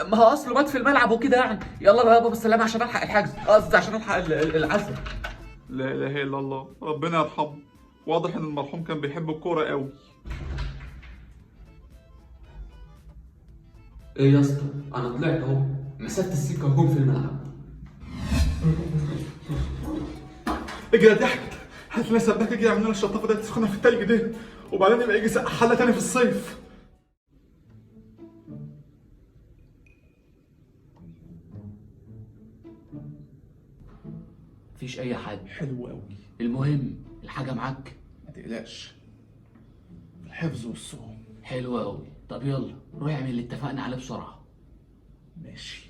ما هو اصله مات في الملعب وكده يعني. يلا بقى يابا بالسلامه عشان الحق الحجز، قصدي عشان الحق العزم. لا اله الا الله، ربنا يرحمه. واضح ان المرحوم كان بيحب الكوره قوي. ايه يا اسطى، انا طلعت اهو، مسكت السكه وجون في الملعب. اجري يا ضحك، هات لنا سباك يجي يعمل لنا الشطافه دي تسخنها في التلج دي، وبعدين يبقى يجي يسقع حله تاني في الصيف. مفيش اي حاجه. حلو قوي. المهم الحاجه معاك. ما تقلقش، الحفظ والصوم. حلو قوي. طب يلا روح اعمل اللي اتفقنا عليه بسرعه. ماشي.